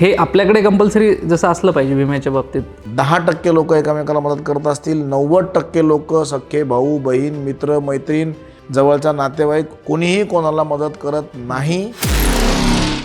हे आपल्याकडे कंपल्सरी जसं असलं पाहिजे विम्याच्या बाबतीत. 10% लोक एकमेकाला मदत करत असतील, 90% लोक सख्खे भाऊ बहीण मित्र मैत्रीण जवळचा नातेवाईक कोणीही कोणाला मदत करत नाही.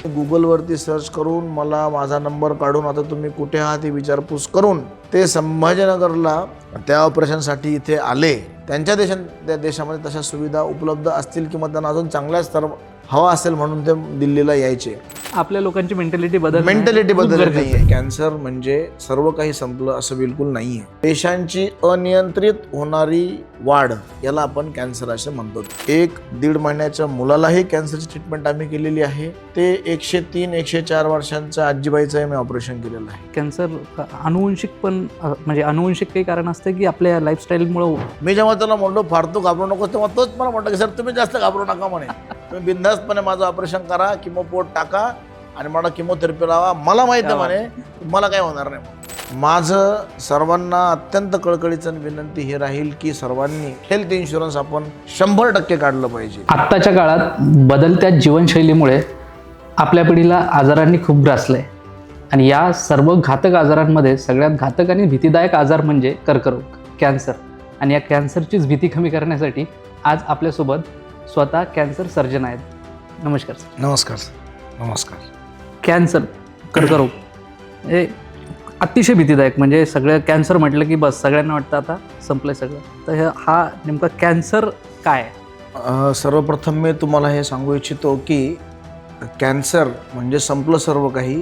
गुगलवरती सर्च करून मला माझा नंबर काढून आता तुम्ही कुठे आहात ही विचारपूस करून ते संभाजीनगरला त्या ऑपरेशनसाठी इथे आले. त्या देशामध्ये तशा सुविधा उपलब्ध असतील किंवा त्यांना अजून चांगल्या स्तर हवा असेल म्हणून ते दिल्लीला यायचे. आपल्या लोकांची मेंटॅलिटी बदल नाही आहे. कॅन्सर म्हणजे सर्व काही संपलं असं बिलकुल नाही आहे. पेशांची अनियंत्रित होणारी वाढ याला आपण कॅन्सर असे म्हणतो. 1-1.5 महिन्याच्या मुलालाही कॅन्सरची ट्रीटमेंट आम्ही केलेली आहे. ते 103-104 वर्षांच्या आजीबाईचं मी ऑपरेशन केलेलं आहे. कॅन्सर अनुवंशिक पण म्हणजे अनुवंशिक काही कारण असतं की आपल्या लाईफस्टाईलमुळं. मी जेव्हा त्याला म्हणलो फार तू घाबरू नको तेव्हा तोच मला म्हणतो की सर तुम्ही जास्त घाबरू नका म्हणे, तुम्ही बिनधास्तपणे माझं ऑपरेशन करा, किमो पोट टाका आणि मला किमोथेरपी लावा, मला माहिती आहे म्हणे मला काय होणार नाही. माझं सर्वांना अत्यंत कळकळीचं विनंती हे राहील की सर्वांनी हेल्थ इन्शुरन्स आपण 100% काढलं पाहिजे. आत्ताच्या काळात बदलत्या जीवनशैलीमुळे आपल्या पिढीला आजारांनी खूप ग्रासलंय आणि या सर्व घातक आजारांमध्ये सगळ्यात घातक आणि भीतीदायक आजार म्हणजे कर्करोग, कॅन्सर. आणि या कॅन्सरचीच भीती कमी करण्यासाठी आज आपल्यासोबत स्वतः कॅन्सर सर्जन आहेत. नमस्कार सर. नमस्कार. नमस्कार. कॅन्सर, कर्करोग हे अतिशय भीतीदायक, म्हणजे सगळं कॅन्सर म्हटलं की बस सगळ्यांना वाटतं आता संपलंय सगळं. तर हा नेमका कॅन्सर काय आहे? सर्वप्रथम मी तुम्हाला हे सांगू इच्छितो की कॅन्सर म्हणजे संपलं सर्व काही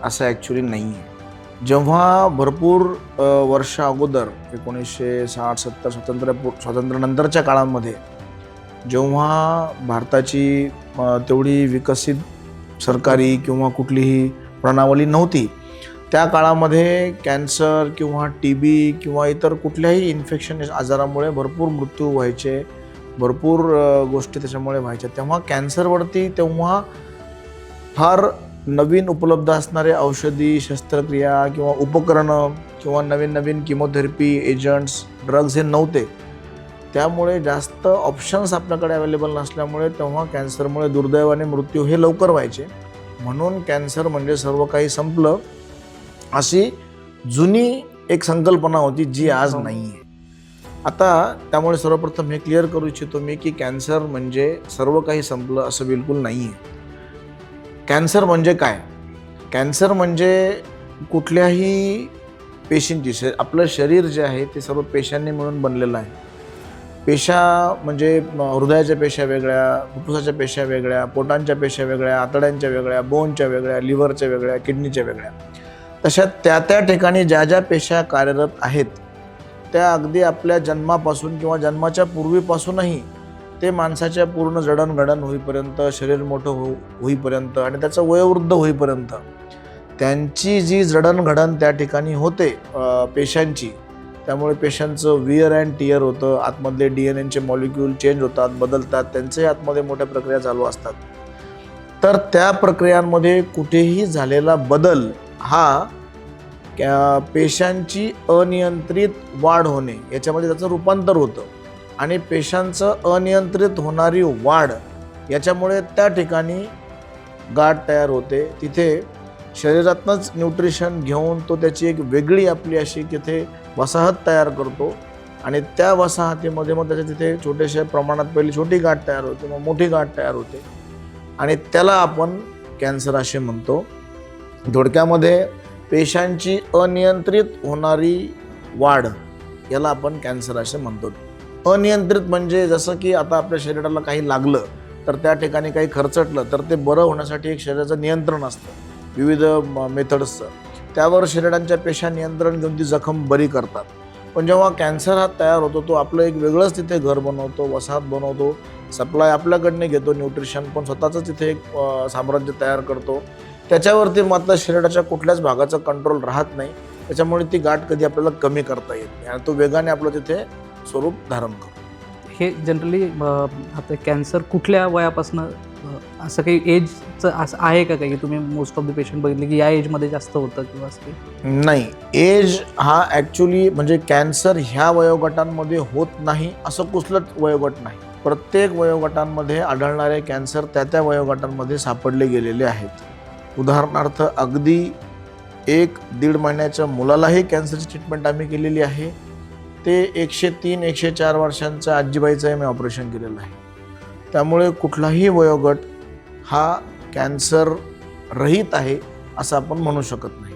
असं ॲक्च्युली नाही आहे. जेव्हा भरपूर वर्ष अगोदर 1960-70 स्वातंत्र्यानंतरच्या काळामध्ये जेव्हा भारताची तेवढी विकसित सरकारी किंवा कुठलीही प्रणाली नव्हती, त्या काळामध्ये कॅन्सर किंवा TB किंवा इतर कुठल्याही इन्फेक्शन आजारामुळे भरपूर मृत्यू व्हायचे, भरपूर गोष्टी त्याच्यामुळे व्हायच्या. तेव्हा कॅन्सरवरती तेव्हा फार नवीन उपलब्ध असणारे औषधी, शस्त्रक्रिया किंवा उपकरणं किंवा नवीन किमोथेरपी एजंट्स, ड्रग्ज हे नव्हते. त्यामुळे जास्त ऑप्शन्स आपल्याकडे अवेलेबल नसल्यामुळे तेव्हा कॅन्सरमुळे दुर्दैवाने मृत्यू हे लवकर व्हायचे. म्हणून कॅन्सर म्हणजे सर्व काही संपलं अशी जुनी एक संकल्पना होती जी आज नाही आहे. आता त्यामुळे सर्वप्रथम हे क्लिअर करू इच्छितो मी की कॅन्सर म्हणजे सर्व काही संपलं असं बिलकुल नाही आहे. कॅन्सर म्हणजे काय? कॅन्सर म्हणजे कुठल्याही पेशींची आपलं शरीर जे आहे ते सर्व पेशांनी मिळून बनलेलं आहे. पेशा म्हणजे हृदयाच्या पेशा वेगळ्या, फुफ्फुसाच्या पेशा वेगळ्या, पोटांच्या पेशा वेगळ्या, आतड्यांच्या वेगळ्या, बोनच्या वेगळ्या, लिव्हरच्या वेगळ्या, किडनीच्या वेगळ्या. तशा त्या ठिकाणी ज्या पेशा कार्यरत आहेत त्या अगदी आपल्या जन्मापासून किंवा जन्माच्या पूर्वीपासूनही ते माणसाच्या पूर्ण जडणघडण होईपर्यंत, शरीर मोठं होईपर्यंत आणि त्याचं वयोवृद्ध होईपर्यंत त्यांची जी जडणघडण त्या ठिकाणी होते पेशांची, त्यामुळे पेशांचं विअर अँड टिअर होतं, आतमधले DNAचे मॉलिक्यूल चेंज होतात, बदलतात, त्यांच्याही आतमध्ये मोठ्या प्रक्रिया चालू असतात. तर त्या प्रक्रियांमध्ये कुठेही झालेला बदल हा पेशांची अनियंत्रित वाढ होणे याच्यामध्ये त्याचं रूपांतर होतं. आणि पेशांचं अनियंत्रित होणारी वाढ याच्यामुळे त्या ठिकाणी गाठ तयार होते. तिथे शरीरातनंच न्यूट्रिशन घेऊन तो त्याची एक वेगळी आपली अशी तिथे वसाहत तयार करतो आणि त्या वसाहतीमध्ये मग त्याच्या तिथे छोट्याशा प्रमाणात पहिली छोटी गाठ तयार होते, मग मोठी गाठ तयार होते आणि त्याला आपण कॅन्सर असे म्हणतो. थोडक्यामध्ये पेशांची अनियंत्रित होणारी वाढ याला आपण कॅन्सर असे म्हणतो. अनियंत्रित म्हणजे जसं की आता आपल्या शरीराला काही लागलं तर त्या ठिकाणी काही खरचटलं तर ते बरं होण्यासाठी एक शरीराचं नियंत्रण असतं, विविध मेथड्सचं. त्यावर शरीरांच्या पेशा नियंत्रण घेऊन ती जखम बरी करतात. पण जेव्हा कॅन्सर हा तयार होतो तो आपलं एक वेगळंच तिथे घर बनवतो, वसाहत बनवतो, सप्लाय आपल्याकडनं घेतो न्यूट्रिशन, पण स्वतःच तिथे एक साम्राज्य तयार करतो. त्याच्यावरती मात्र शरीराच्या कुठल्याच भागाचा कंट्रोल राहत नाही. त्याच्यामुळे ती गाठ कधी आपल्याला कमी करता येत नाही आणि तो वेगाने आपलं तिथे स्वरूप धारण करतो. हे जनरली आता कॅन्सर कुठल्या वयापासून असं काही एजचं असं आहे का काही? तुम्ही मोस्ट ऑफ द पेशंट बघितले की या एजमध्ये जास्त होतं किंवा असं नाही. एज हा ॲक्च्युली म्हणजे कॅन्सर ह्या वयोगटांमध्ये होत नाही असं कुठलंच वयोगट नाही. प्रत्येक वयोगटांमध्ये आढळणारे कॅन्सर त्या वयोगटांमध्ये सापडले गेलेले आहेत. उदाहरणार्थ अगदी 1-1.5 महिन्याच्या मुलालाही कॅन्सरची ट्रीटमेंट आम्ही केलेली आहे. ते 103-104 वर्षांच्या आजीबाईचंही मी ऑपरेशन केलेलं आहे. त्यामुळे कुठलाही वयोगट हा कॅन्सर रहित आहे असं आपण म्हणू शकत नाही.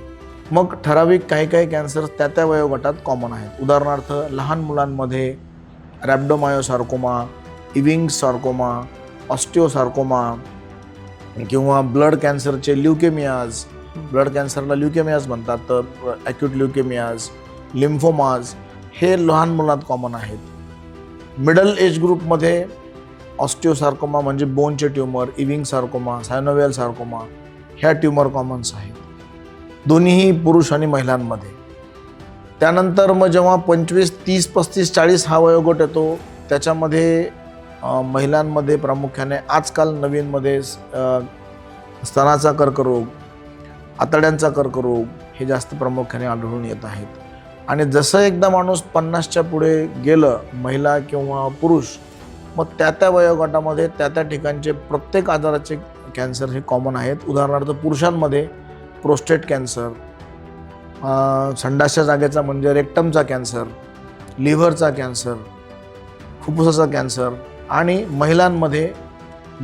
मग ठराविक काही कॅन्सर त्या वयोगटात कॉमन आहेत. उदाहरणार्थ लहान मुलांमध्ये रॅब्डोमायोसार्कोमा, इविंग सार्कोमा, ऑस्टिओसार्कोमा किंवा ब्लड कॅन्सरचे ल्युकेमियाज, ब्लड कॅन्सरला ल्युकेमियाज म्हणतात, तर ॲक्यूट ल्युकेमियाज, लिम्फोमाज हे लहान मुलांत कॉमन आहेत. मिडल एज ग्रुपमध्ये ऑस्टिओसार्कोमा म्हणजे बोनचे ट्यूमर, इविंग सार्कोमा, सायनोव्हियल सार्कोमा ह्या ट्यूमर कॉमन्स आहेत, दोन्हीही पुरुष आणि महिलांमध्ये. त्यानंतर मग जेव्हा 25, 30, 35, 40 हा वयोगट येतो त्याच्यामध्ये महिलांमध्ये प्रामुख्याने आजकाल नवीनमध्ये स्तनाचा कर्करोग, आतड्यांचा कर्करोग हे जास्त प्रामुख्याने आढळून येत आहेत. आणि जसं एकदा माणूस 50च्या पुढे गेलं, महिला किंवा पुरुष, मग त्या वयोगटामध्ये त्या ठिकाणचे प्रत्येक आजाराचे कॅन्सर हे कॉमन आहेत. उदाहरणार्थ पुरुषांमध्ये प्रोस्टेट कॅन्सर, संडासच्या जागेचा म्हणजे रेक्टमचा कॅन्सर, लिव्हरचा कॅन्सर, फुफ्फुसाचा कॅन्सर, आणि महिलांमध्ये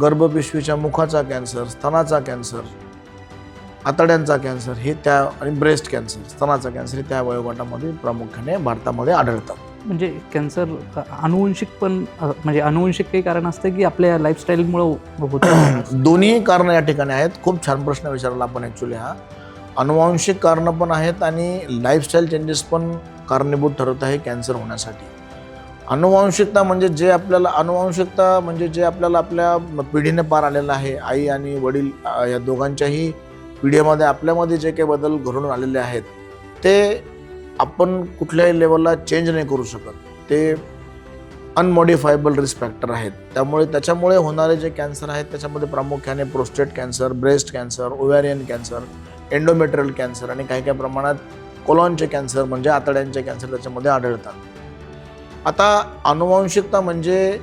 गर्भपिशवीच्या मुखाचा कॅन्सर, स्तनाचा कॅन्सर, आतड्यांचा कॅन्सर हे त्या, आणि ब्रेस्ट कॅन्सर, स्तनाचा कॅन्सर हे त्या वयोगटामध्ये प्रामुख्याने भारतामध्ये आढळतात. म्हणजे कॅन्सर अनुवंशिक पण म्हणजे अनुवंशिक काही कारण असतं की आपल्या लाईफस्टाईलमुळं होतं? दोन्ही कारणं या ठिकाणी आहेत. खूप छान प्रश्न विचारला आपण ॲक्च्युली. हा अनुवांशिक कारणं पण आहेत आणि लाईफस्टाईल चेंजेस पण कारणीभूत ठरत आहे कॅन्सर होण्यासाठी. अनुवांशिकता म्हणजे जे आपल्याला आपल्या पिढीने पार आलेलं आहे, आई आणि वडील या दोघांच्याही पिढीमध्ये आपल्यामध्ये जे काही बदल घडून आलेले आहेत ते आपण कुठल्याही लेवलला चेंज नाही करू शकत. ते अनमॉडिफायबल रिस्क फॅक्टर आहेत. त्याच्यामुळे होणारे जे कॅन्सर आहेत त्याच्यामध्ये प्रामुख्याने prostate cancer, breast cancer, ovarian cancer, endometrial cancer आणि काही प्रमाणात कोलॉनचे कॅन्सर म्हणजे आतड्यांचे कॅन्सर त्याच्यामध्ये आढळतात. आता अनुवांशिकता म्हणजे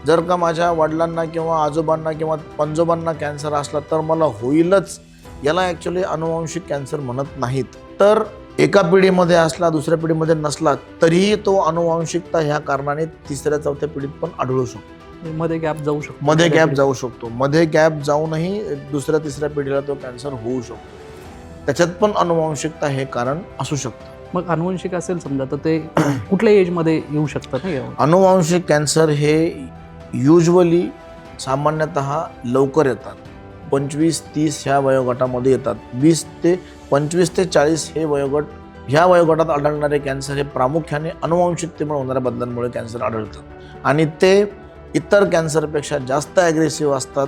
जर का माझ्या वडिलांना किंवा आजोबांना किंवा पणजोबांना कॅन्सर असला तर मला होईलच, याला ॲक्च्युली अनुवांशिक कॅन्सर म्हणत नाहीत. तर एका पिढीमध्ये असला, दुसऱ्या पिढीमध्ये नसला तरीही तो अनुवांशिकता ह्या कारणाने 3ऱ्या-4थ्या पिढीत पण आढळू शकतो. मध्ये गॅप जाऊ शकतो. मध्ये गॅप जाऊनही 2ऱ्या-3ऱ्या पिढीला तो कॅन्सर होऊ शकतो. त्याच्यात पण अनुवांशिकता हे कारण असू शकतं. मग अनुवंशिक असेल समजा तर ते कुठल्याही एजमध्ये येऊ शकतात ना? अनुवांशिक कॅन्सर हे युजली सामान्यतः लवकर येतात. 25-30 ह्या वयोगटामध्ये येतात. 25 ते 40 हे वयोगट, ह्या वयोगटात आढळणारे कॅन्सर हे प्रामुख्याने अनुवांशिकतेमुळे होणाऱ्या बदलांमुळे कॅन्सर आढळतात आणि ते इतर कॅन्सरपेक्षा जास्त ॲग्रेसिव्ह असतात.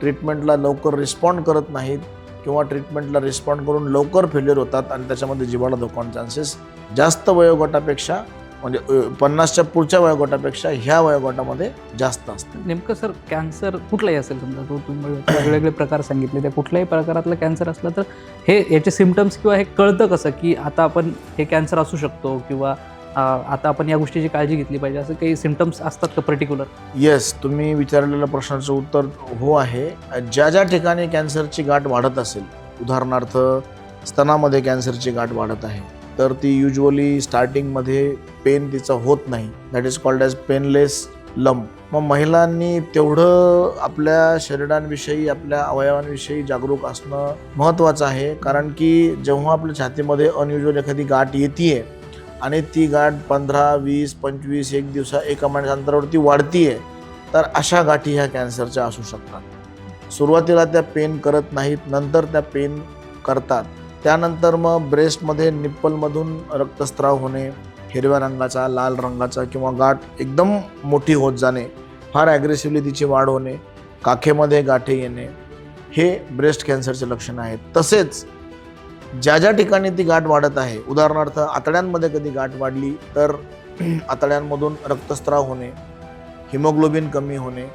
ट्रीटमेंटला लवकर रिस्पॉन्ड करत नाहीत किंवा ट्रीटमेंटला रिस्पॉन्ड करून लवकर फेल्युअर होतात आणि त्याच्यामध्ये जिवाला धोका चान्सेस जास्त वयोगटापेक्षा म्हणजे 50च्या पुढच्या वयोगटापेक्षा ह्या वयोगटामध्ये जास्त असतं. नेमकं सर कॅन्सर कुठलाही असेल समजा, तो तुम्ही वेगवेगळे प्रकार सांगितले, त्या कुठल्याही प्रकारातलं कॅन्सर असलं तर हे याचे सिम्पटम्स किंवा हे कळतं कसं की आता आपण हे कॅन्सर असू शकतो किंवा आता आपण या गोष्टीची काळजी घेतली पाहिजे, असं काही सिम्पटम्स असतात का पर्टिक्युलर? येस, तुम्ही विचारलेल्या प्रश्नाचं उत्तर हो आहे. ज्या ठिकाणी कॅन्सरची गाठ वाढत असेल, उदाहरणार्थ स्तनामध्ये कॅन्सरची गाठ वाढत आहे तर ती युजली स्टार्टिंगमध्ये पेन तिचा होत नाही, that is called as painless lump. मग महिलांनी तेवढं आपल्या शरीरांविषयी, आपल्या अवयवांविषयी जागरूक असणं महत्त्वाचं आहे. कारण की जेव्हा आपल्या छातीमध्ये अनयुजल एखादी गाठ येते आणि ती गाठ 15, 20, 25 एक दिवसा एका महिन्याच्या अंतरावरती वाढतीये तर अशा गाठी ह्या कॅन्सरच्या असू शकतात. सुरुवातीला त्या पेन करत नाहीत, नंतर त्या पेन करतात. त्यानंतर मग ब्रेस्टमध्ये निप्पलमधून रक्तस्राव होणे, हिरव्या रंगाचा, लाल रंगाचा किंवा गाठ एकदम मोठी होत जाणे, फार ॲग्रेसिव्हली तिची वाढ होणे, काखेमध्ये गाठी येणे, हे ब्रेस्ट कॅन्सरचे लक्षणं आहेत. तसेच ज्या ठिकाणी ती गाठ वाढत आहे, उदाहरणार्थ आतड्यांमध्ये कधी गाठ वाढली तर आतड्यांमधून रक्तस्राव होणे, हिमोग्लोबिन कमी होणे,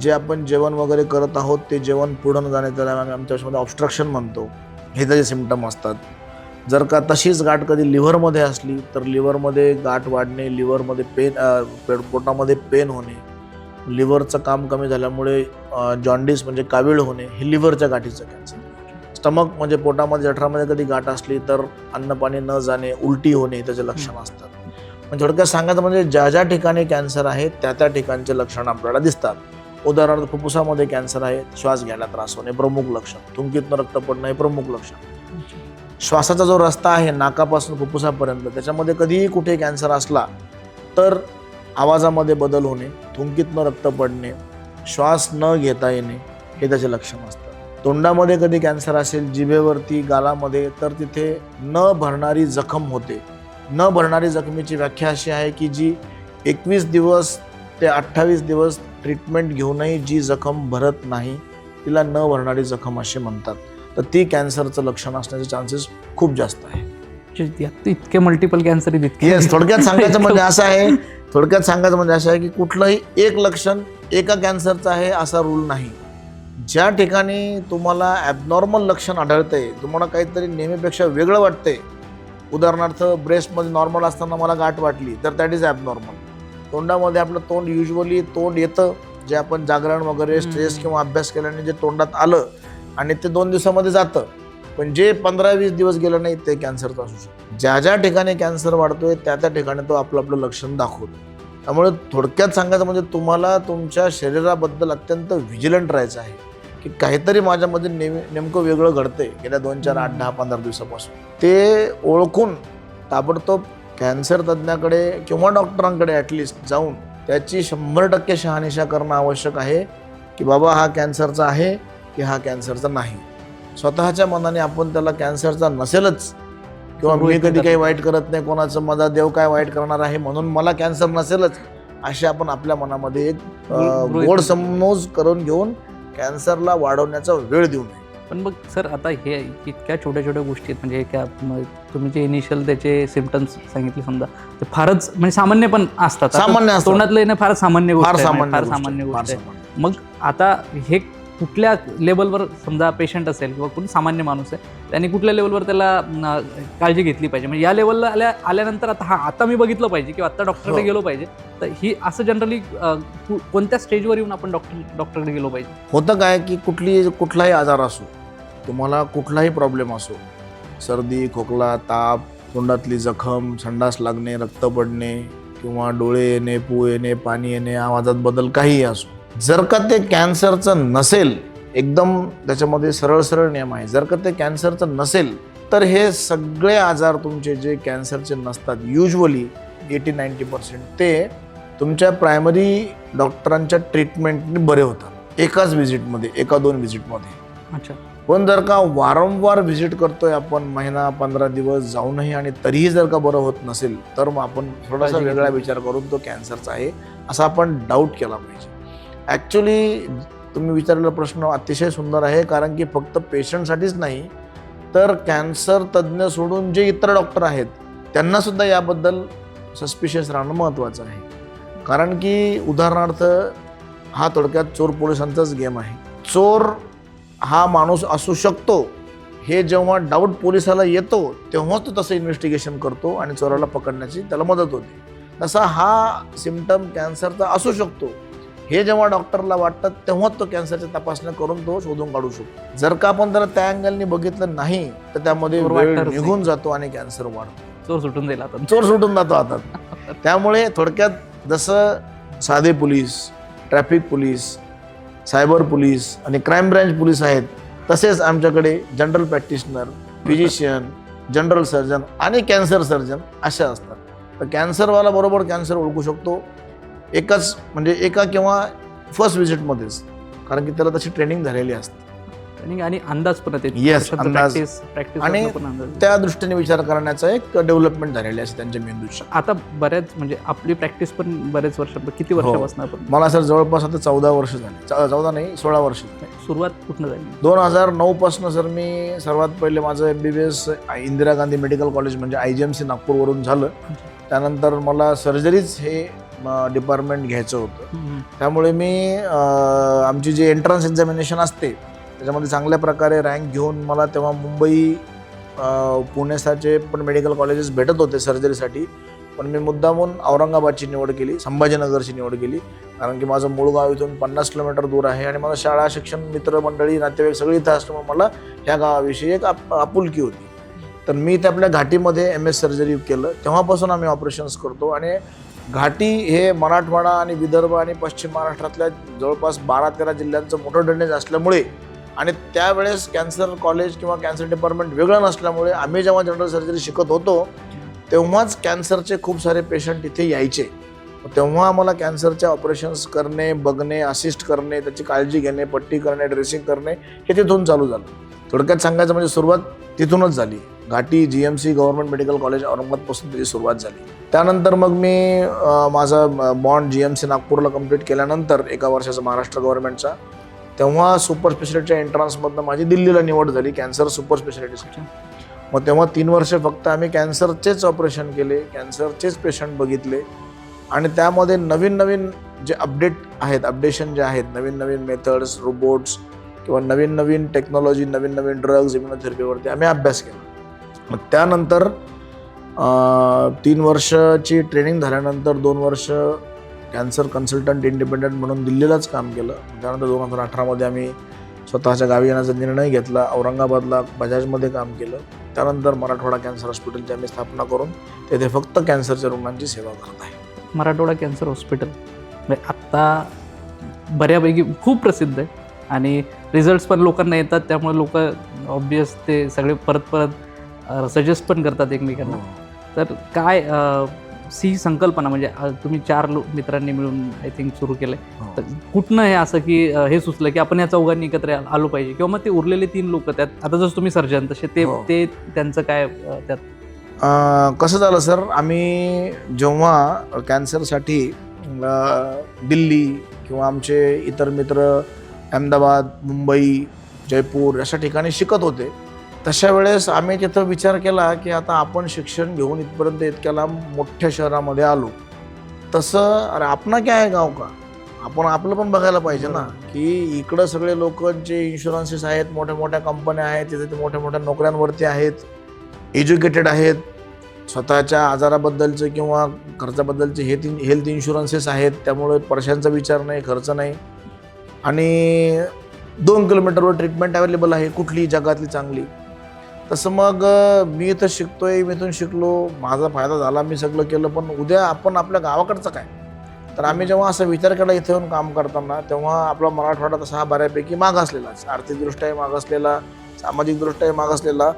जे आपण जेवण वगैरे करत आहोत ते जेवण पुढं न जाणे, त्याला आम्ही आमच्या भाषेमध्ये ऑब्स्ट्रक्शन म्हणतो, हे त्याचे सिम्पटम असतात. जर का तशीच गाठ कधी लिव्हरमध्ये असली तर लिव्हरमध्ये गाठ वाढणे, लिव्हरमध्ये पेन, पोटामध्ये पेन होणे, लिव्हरचं काम कमी झाल्यामुळे जॉन्डिस म्हणजे कावीळ होणे, हे लिव्हरच्या गाठीचं कॅन्सर. स्टमक म्हणजे पोटामध्ये जठरामध्ये कधी गाठ असली तर अन्न पाणी न जाणे, उलटी होणे त्याचे लक्षणं असतात. म्हणजे थोडक्यात सांगायचं म्हणजे ज्या ज्या ठिकाणी कॅन्सर आहे त्या त्या ठिकाणचे लक्षण आपल्याला दिसतात. उदाहरणार्थ फुफ्फुसामध्ये कॅन्सर आहे, श्वास घ्यायला त्रास होणे प्रमुख लक्षण, थुंकीतनं रक्त पडणं हे प्रमुख लक्षण. श्वासाचा जो रस्ता आहे नाकापासून फुफ्फुसापर्यंत त्याच्यामध्ये कधीही कुठे कॅन्सर असला तर आवाजामध्ये बदल होणे, थुंकीतनं रक्त पडणे, श्वास न घेता येणे हे त्याचे लक्षण असतात. तोंडामध्ये कधी कॅन्सर असेल, जिभेवरती, गालामध्ये, तर तिथे न भरणारी जखम होते. न भरणारी जखमेची व्याख्या अशी आहे की जी 21 दिवस ते 28 दिवस ट्रीटमेंट घेऊनही जी जखम भरत नाही तिला न भरणारी जखम असे म्हणतात. तर ती कॅन्सरचं लक्षण असण्याचे चान्सेस खूप जास्त आहे. इतके मल्टिपल कॅन्सर येस, थोडक्यात सांगायचं म्हणजे असं आहे की कुठलंही एक लक्षण एका कॅन्सरचं आहे असा रूल नाही. ज्या ठिकाणी तुम्हाला ॲबनॉर्मल लक्षण आढळतंय, तुम्हाला काहीतरी नेहमीपेक्षा वेगळं वाटतंय, उदाहरणार्थ ब्रेस्टमध्ये नॉर्मल असताना मला गाठ वाटली तर दॅट इज ॲबनॉर्मल. तोंडामध्ये आपलं तोंड युजली तोंड येतं, जे आपण जागरण वगैरे स्ट्रेस किंवा अभ्यास केल्याने जे तोंडात आलं आणि ते 2 दिवसामध्ये जातं, पण जे 15-20 दिवस गेलं नाही ते कॅन्सरचं असू शकतं. ज्या ज्या ठिकाणी कॅन्सर वाढतोय त्या त्या ठिकाणी तो आपलं लक्षण दाखवतो. त्यामुळे थोडक्यात सांगायचं म्हणजे तुम्हाला तुमच्या शरीराबद्दल अत्यंत व्हिजिलंट राहायचं आहे की काहीतरी माझ्यामध्ये नेमकं वेगळं घडतंय गेल्या 2, 4, 8, 10, 15 दिवसापासून. ते ओळखून ताबडतोब कॅन्सर तज्ज्ञाकडे किंवा डॉक्टरांकडे ॲटलिस्ट जाऊन त्याची 100% शहानिशा करणं आवश्यक आहे की बाबा हा कॅन्सरचा आहे की हा कॅन्सरचा नाही. स्वतःच्या मनाने आपण त्याला कॅन्सरचा नसेलच किंवा मी कधी काही वाईट करत नाही, कोणाचं माझा देव काय वाईट करणार आहे म्हणून मला कॅन्सर नसेलच, असे आपण आपल्या मनामध्ये एक गोड समज करून घेऊन कॅन्सरला वाढवण्याचा वेळ देऊ नये. पण मग सर आता हे इतक्या छोट्या छोट्या गोष्टी आहेत, म्हणजे तुम्ही जे इनिशियल त्याचे सिम्पटम्स सांगितले समजा ते फारच म्हणजे सामान्य पण असतात. सामान्य असतात. तोंडातलं येणं फार सामान्य गोष्ट फार आहे, सामान्य गोष्ट आहे. मग आता हे कुठल्या लेवलवर समजा पेशंट असेल किंवा कोणी सामान्य माणूस आहे त्याने कुठल्या लेवलवर त्याला काळजी घेतली पाहिजे, म्हणजे या लेवलला आल्यानंतर आता मी बघितलं पाहिजे किंवा आता डॉक्टरकडे गेलो पाहिजे, तर ही असं जनरली कोणत्या स्टेजवर येऊन आपण डॉक्टरकडे गेलो पाहिजे? होतं काय की कुठलाही आजार असो, तुम्हाला कुठलाही प्रॉब्लेम असो, सर्दी, खोकला, ताप, तोंडातली जखम, संडास लागणे, रक्त पडणे किंवा डोळे येणे, पू येणे, पाणी येणे, आवाजात बदल काहीही असो, जर का ते कॅन्सरचं नसेल, एकदम त्याच्यामध्ये सरळ नियम आहे, जर का ते कॅन्सरचं नसेल तर हे सगळे आजार तुमचे जे कॅन्सरचे नसतात युजली 80-90% ते तुमच्या प्रायमरी डॉक्टरांच्या ट्रीटमेंटने बरे होतात एकाच व्हिजिटमध्ये, 1-2 व्हिजिटमध्ये. अच्छा. पण जर का वारंवार व्हिजिट करतोय आपण, महिना 15 दिवस जाऊनही आणि तरीही जर का बरं होत नसेल तर मग आपण थोडासा वेगळा विचार करून तो कॅन्सरचा आहे असा आपण डाऊट केला पाहिजे. ॲक्च्युली तुम्ही विचारलेला प्रश्न अतिशय सुंदर आहे, कारण की फक्त पेशंटसाठीच नाही तर कॅन्सर तज्ज्ञ सोडून जे इतर डॉक्टर आहेत त्यांनासुद्धा याबद्दल सस्पिशियस राहणं महत्त्वाचं आहे. कारण की उदाहरणार्थ हा थोडक्यात चोर पोलिसांचाच गेम आहे. चोर हा माणूस असू शकतो हे जेव्हा डाऊट पोलिसाला येतो तेव्हाच तो तसं इन्व्हेस्टिगेशन करतो आणि चोराला पकडण्याची त्याला मदत होते. तसा हा सिम्पटम कॅन्सरचा असू शकतो हे जेव्हा डॉक्टरला वाटतं तेव्हाच तो कॅन्सरच्या तपासण्या करून तो शोधून काढू शकतो. जर का आपण त्याला त्या अँगलने बघितलं नाही तर त्यामध्ये वेळ निघून जातो आणि कॅन्सर वाढतो. चोर सुटून जातो हातात. त्यामुळे थोडक्यात जसं साधे police, traffic police, cyber police आणि क्राईम ब्रँच पोलीस आहेत, तसेच आमच्याकडे general practitioner, physician, general surgeon आणि कॅन्सर सर्जन अशा असतात. तर कॅन्सरवाला बरोबर कॅन्सर ओळखू शकतो एका किंवा फर्स्ट व्हिजिटमध्येच, कारण की त्याला तशी ट्रेनिंग झालेली असते. आणि अंदाज पण येस, अंदाज आणि त्या दृष्टीने विचार करण्याचा एक डेव्हलपमेंट झालेली असते त्यांच्या मेंदूची. आता बऱ्याच म्हणजे आपली प्रॅक्टिस पण बरेच वर्ष, किती वर्षापासून आपण? मला सर जवळपास आता 14 वर्ष झाले. 14 नाही 16 वर्ष. सुरुवात कुठनं झाली? 2009 पासून सर मी सर्वात पहिले माझं MBBS Indira Gandhi medical college म्हणजे IGMC नागपूरवरून झालं. त्यानंतर मला सर्जरीज हे डिपार्टमेंट घ्यायचं होतं. त्यामुळे मी आमची जी एंट्रन्स एक्झामिनेशन असते त्याच्यामध्ये चांगल्या प्रकारे रँक घेऊन मला तेव्हा मुंबई पुण्याचे पण मेडिकल कॉलेजेस भेटत होते सर्जरीसाठी, पण मी मुद्दामून औरंगाबादची निवड केली, संभाजीनगरची निवड केली, कारण की माझं मूळ गाव इथून 50 किलोमीटर दूर आहे आणि माझं शाळा शिक्षण मित्रमंडळी नातेवाईक सगळी इथं असल्यामुळे मला ह्या गावाविषयी एक आपुलकी होती. तर मी ते आपल्या घाटीमध्ये MS सर्जरी केलं. तेव्हापासून आम्ही ऑपरेशन्स करतो आणि घाटी हे मराठवाडा आणि विदर्भ आणि पश्चिम महाराष्ट्रातल्या जवळपास 12-13 जिल्ह्यांचं मोठं ड्रेनेज असल्यामुळे आणि त्यावेळेस कॅन्सर कॉलेज किंवा कॅन्सर डिपार्टमेंट वेगळं नसल्यामुळे आम्ही जेव्हा जनरल सर्जरी शिकत होतो तेव्हाच कॅन्सरचे खूप सारे पेशंट इथे यायचे. तेव्हा आम्हाला कॅन्सरचे ऑपरेशन्स करणे, बघणे, असिस्ट करणे, त्याची काळजी घेणे, पट्टी करणे, ड्रेसिंग करणे हे तिथून चालू झालं. थोडक्यात सांगायचं म्हणजे सुरुवात तिथूनच झाली. घाटी GMC गव्हर्नमेंट मेडिकल कॉलेज औरंगाबादपासून त्याची सुरुवात झाली. त्यानंतर मग मी माझा बॉन्ड GMC नागपूरला कंप्लीट केल्यानंतर 1 वर्षाचा महाराष्ट्र गव्हर्नमेंटचा, तेव्हा सुपर स्पेशालिटीच्या एंट्रन्समधनं माझी दिल्लीला निवड झाली कॅन्सर सुपर स्पेशालिटीसाठी. मग तेव्हा 3 वर्ष फक्त आम्ही कॅन्सरचेच ऑपरेशन केले, कॅन्सरचेच पेशंट बघितले आणि त्यामध्ये नवीन नवीन जे अपडेशन जे आहेत, नवीन नवीन मेथड्स, रोबोट्स किंवा नवीन नवीन टेक्नॉलॉजी, नवीन नवीन ड्रग्ज, इम्युनोथेरपीवरती आम्ही अभ्यास केला. मग त्यानंतर 3 वर्षाची ट्रेनिंग झाल्यानंतर 2 वर्ष कॅन्सर कन्सल्टंट इंडिपेंडंट म्हणून दिल्लीलाच काम केलं. त्यानंतर 2018मध्ये आम्ही स्वतःच्या गावी येण्याचा निर्णय घेतला. औरंगाबादला बजाजमध्ये काम केलं. त्यानंतर मराठवाडा कॅन्सर हॉस्पिटलची आम्ही स्थापना करून तेथे फक्त कॅन्सरच्या रुग्णांची सेवा करत आहे. मराठवाडा कॅन्सर हॉस्पिटल म्हणजे आत्ता बऱ्यापैकी खूप प्रसिद्ध आहे आणि रिझल्ट्स पण लोकांना येतात, त्यामुळे लोक ऑब्वियस ते सगळे परत सजेस्ट पण करतात एकमेकांना. तर काय सी संकल्पना म्हणजे तुम्ही 4 मित्रांनी मिळून आय थिंक सुरू केलं आहे, तर कुठनं हे असं की हे सुचलं की आपण या चौघांनी एकत्र आलो पाहिजे, किंवा मग ते उरलेले 3 लोक त्यात, आता जसं तुम्ही सर्जन तसे ते त्यांचं काय त्यात कसं झालं सर, आम्ही जेव्हा कॅन्सरसाठी दिल्ली किंवा आमचे इतर मित्र अहमदाबाद, मुंबई, जयपूर अशा ठिकाणी शिकत होते, तशा वेळेस आम्ही तिथं विचार केला की आता आपण शिक्षण घेऊन इथपर्यंत इतक्या लांब मोठ्या शहरामध्ये आलो, तसं अरे आपणा काय आहे गाव का, आपण आपलं पण बघायला पाहिजे ना, की इकडं सगळे लोक जे इन्शुरन्सेस आहेत, मोठ्या मोठ्या कंपन्या आहेत, तिथे ते मोठ्या मोठ्या नोकऱ्यांवरती आहेत, एज्युकेटेड आहेत, स्वतःच्या आजाराबद्दलचे किंवा खर्चाबद्दलचे हेल्थ इन्शुरन्सेस आहेत, त्यामुळे पैशांचा विचार नाही, खर्च नाही आणि 2 किलोमीटरवर ट्रीटमेंट अवेलेबल आहे कुठली जगातली चांगली. तसं मग मी इथं शिकतोय, मी इथून शिकलो, माझा फायदा झाला, मी सगळं केलं, पण उद्या आपण आपल्या गावाकडचं काय. तर आम्ही जेव्हा असा विचार केला इथे येऊन काम करताना, तेव्हा आपला मराठवाडा तसा हा बऱ्यापैकी मागासलेलाच, आर्थिकदृष्ट्याही मागासलेला, सामाजिकदृष्ट्याही मागासलेला.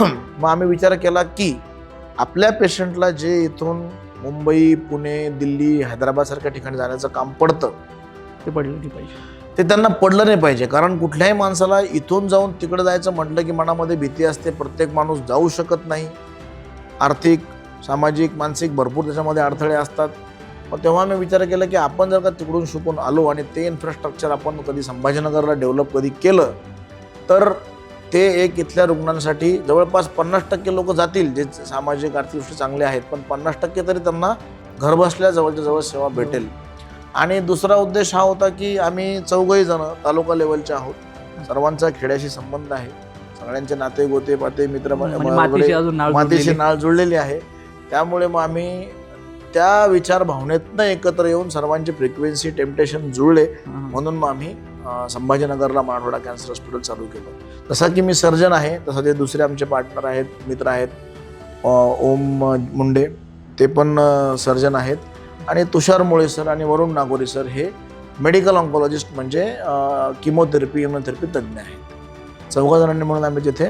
मग आम्ही विचार केला की आपल्या पेशंटला जे इथून मुंबई, पुणे, दिल्ली, हैदराबादसारख्या ठिकाणी जाण्याचं काम पडतं ते पडलं नाही पाहिजे, ते त्यांना पडलं नाही पाहिजे. कारण कुठल्याही माणसाला इथून जाऊन तिकडे जायचं म्हटलं की मनामध्ये भीती असते, प्रत्येक माणूस जाऊ शकत नाही, आर्थिक, सामाजिक, मानसिक भरपूर त्याच्यामध्ये अडथळे असतात. मग तेव्हा मी विचार केला की आपण जर का तिकडून शिकून आलो आणि ते इन्फ्रास्ट्रक्चर आपण कधी संभाजीनगरला डेव्हलप कधी केलं तर ते एक इथल्या रुग्णांसाठी जवळपास 50% लोक जातील जे सामाजिक आर्थिक चांगले आहेत, पण 50% तरी त्यांना घरबसल्या जवळच्या जवळ सेवा भेटेल. आणि दुसरा उद्देश हा होता की आम्ही 4घही जण तालुका लेवलचे आहोत, सर्वांचा खेड्याशी संबंध आहे, सगळ्यांचे नाते गोते पाते मित्र मातीशी नाळ जुळलेली आहे. त्यामुळे मग आम्ही त्या विचार भावनेतनं एकत्र येऊन सर्वांची फ्रिक्वेन्सी, टेम्पटेशन जुळले, म्हणून मग आम्ही संभाजीनगरला मराठवाडा कॅन्सर हॉस्पिटल चालू केलं. जसं की मी सर्जन आहे, तसं ते दुसरे आमचे पार्टनर आहेत, मित्र आहेत, ओम मुंडे ते पण सर्जन आहेत, आणि तुषार मुळे सर आणि वरुण नागोरी सर हे मेडिकल ऑन्कॉलॉजिस्ट म्हणजे किमोथेरपी, इम्युनोथेरपी तज्ज्ञ आहेत. 4 जणांनी म्हणून आम्ही तिथे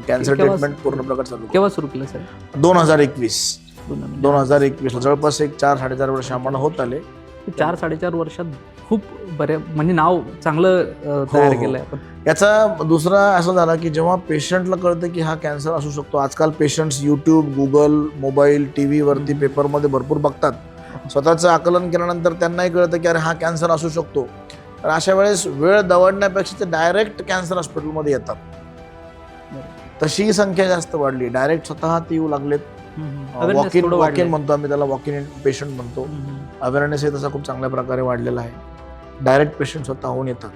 कॅन्सर ट्रीटमेंट पूर्ण प्रकार चालू. केव्हा सुरू केलं सर? 2021 जवळपास एक 4-4.5 वर्ष आम्हाला होत आले. 4-4.5 वर्षात खूप बऱ्या म्हणजे नाव चांगलं तयार केलंय आपण. याचा दुसरा असं झाला की जेव्हा पेशंटला कळतं की हा कॅन्सर असू शकतो, आजकाल patients YouTube, Google, mobile, TV वरती, पेपरमध्ये भरपूर बघतात, स्वतःचं आकलन केल्यानंतर त्यांनाही कळतं की अरे हा कॅन्सर असू शकतो. तर अशा वेळेस वेळ दवडण्यापेक्षा ते डायरेक्ट कॅन्सर हॉस्पिटलमध्ये येतात. तशी संख्या जास्त वाढली, डायरेक्ट स्वतः ते येऊ लागलेत. वॉक इन म्हणतो आम्ही त्याला, वॉक इन पेशंट म्हणतो. अवेअरनेसही तसा खूप चांगल्या प्रकारे वाढलेला आहे, डायरेक्ट पेशंट स्वतः होऊन येतात.